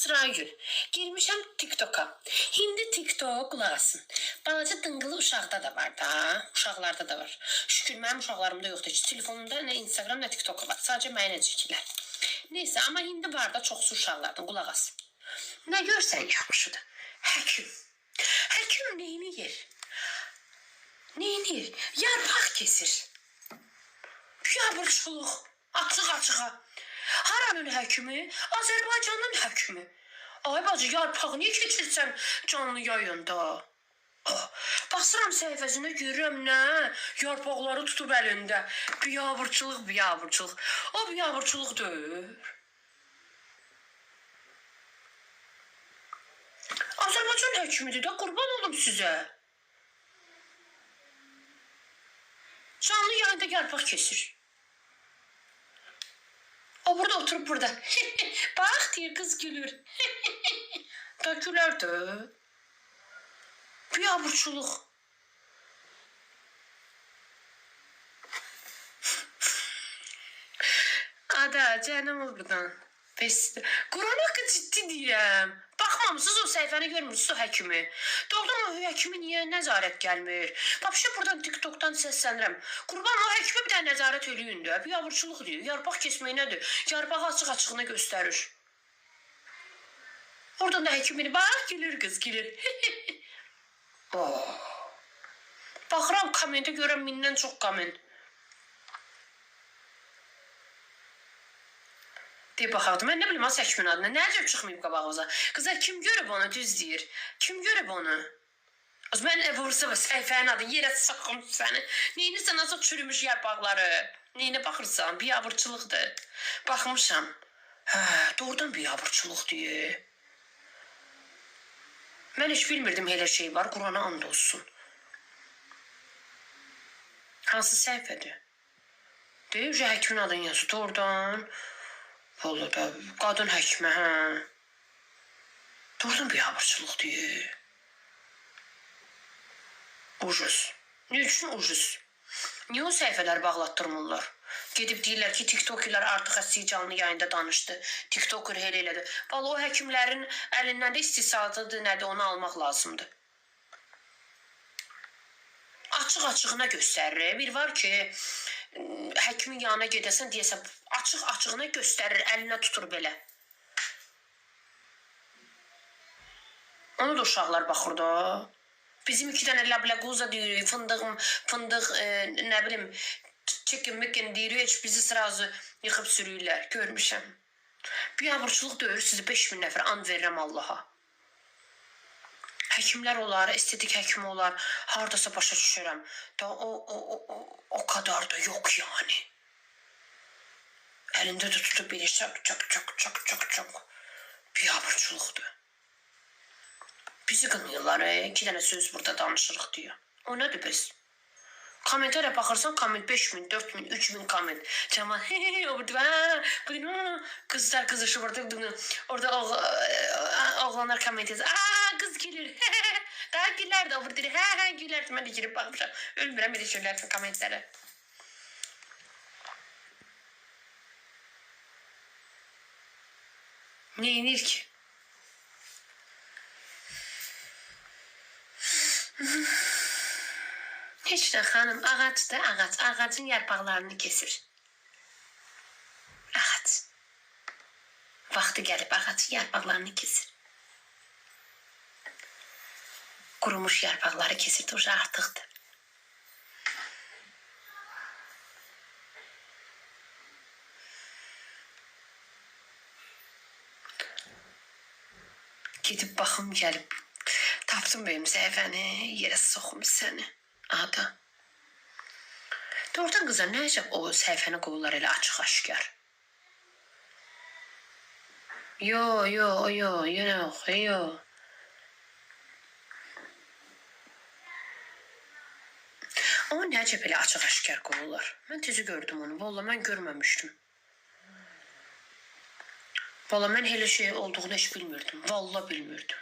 Sıragül, girmişəm TikTok'a. Hindi TikTok qulaq asın. Balaca dıngılı uşaqda da var da, uşaqlarda da var. Şükür, mənim uşaqlarımda yoxdur. Heç telefonumda nə Instagram, nə TikTok var. Sadəcə mənə necəkilər. Neyse, amma hindi var da çoxsu uşaqlardan, qulaq asın. Nə görsən yaxşıdır. Həkim. Həkim neyini yer? Neyini? Yarpaq kesir. Biabırçılıq. Açıq-açığa. Haranın həkimi? Azərbaycanın həkimi. Ay bacı, yarpağı niyə keçirsən canlı yayında? Baxıram səhifəsinə görürəm nə? Yarpaqları tutub əlində. Biabırçılıq, biabırçılıq. O biabırçılıq deyil. Azərbaycan həkimidir də, qurban olum sizə. Canlı yayında yarpaq kesir. O burada oturup burada. Bak diye kız gülür. Da güler de. Bir aburçuluk. Ada canım buradan. Kur'an hakkı ciddi deyirəm. Baxmamısınız o səhifəni görmürsünüz o həkimi. Doğrudan o həkimi niyə nəzarət gəlmir? Babşa buradan TikTok'dan səslənirəm. Qurban o həkimi bir də nəzarət eləyin də. Bir avurçuluq deyir. Yarpaq kesmək nədir? Yarpağı açıq-açığına göstərir. Oradan da həkimini bax gülür qız gülür. Baxıram kommentə görəm mindən çox komment. Deyib baxardım. Mən nə bilim az həkimin adına. Nəcə çıxmayıb qabağımıza. Qızlar kim görüb onu düz deyir. Kim görüb onu? Mən vursa səhifənin adı yerə sıxım səni. Neyinirsən azı çürümüş yarpaqları. Neyinə baxırsan? Biabırçılıqdır. Baxmışam. Doğrudan biabırçılıq deyir. Mən heç bilmirdim elə şey var. Qurana and olsun. Hansı səhifədir? Deyir, həkimin adını yazır. Doğrudan. Vallahi da qadın həkimə, hə. Doğrudan biabırçılıq deyir. Ucuz. Ne üçün ucuz? Niyə o səhifələri bağlatdırmırlar? Gedib deyirlər ki, TikTokerlər artıq əsli canlı yayında danışdı. TikToker elə elədi. Vallahi o həkimlərin əlindən də istisadadır, nədir onu almaq lazımdır. Açıq-açığına göstərir. Bir var ki, həkimin yanına gedəsən deyəsən, açıq-açığına göstərir, əlinə tutur belə. Onu da uşaqlar baxır da. Bizim 2 dənə lablaquza deyirik, fındıq, nə bilim, chicken deyirik, heç bizi sırazı yıxıb sürüyürlər, görmüşəm. Biabırçılıq deyir, sizi 5000 nəfər and verirəm Allaha. Həkimlər olar, estetik həkim olar, haradasa başa düşürəm. Da o kadar da yok yani. Əlində də tutub bilir, çok. Biabırçılıqdır. Bizi qınıyırlar, 2 dənə söz burada danışırıq diyor. O nədir biz? Kommentlərə baxırsan, komment 5000, 4000, 3000 komment. Camal, o burada, kızlar kızışı burada, orada oğlanlar komment yazır. Kız gelir, daha gülər də o burada, gülər. Mən də girib baxmışam, ölmürəm elə şeylər kommentlərə. Neyinir ki? Heç də xanım, ağacdır, ağacın yarpaqlarını kesir. Ağac. Vaxtı gəlib ağacın yarpaqlarını kesir. Qurumuş yarpaqları kesir, o artıqdır. Gedib baxım gəlib. Tapdım benim səhifəni, yerə soxum səni. Ada. Doğrudan qızlar, nə əcəb o səhifəni qoyurlar elə açıq-aşkar? Yox. Ama nə əcəb elə açıq-aşkar qoyurlar? Mən tezi gördüm onu, vallahi mən görməmişdim. Vallahi mən elə şey olduğunu heç bilmirdim, vallahi bilmirdim.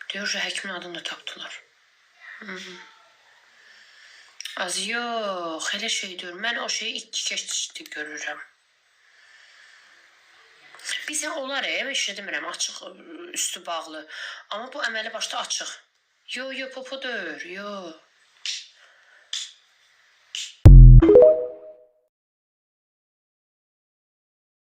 Diyor ki, həkimin adını da tapdılar. Az yox, elə şey deyil. Mən o şeyi iki keçdi görürəm. Bizə olar, eşə demirəm, açıq, üstü bağlı. Amma bu əməli başda açıq. Yo, popo deyil, yo.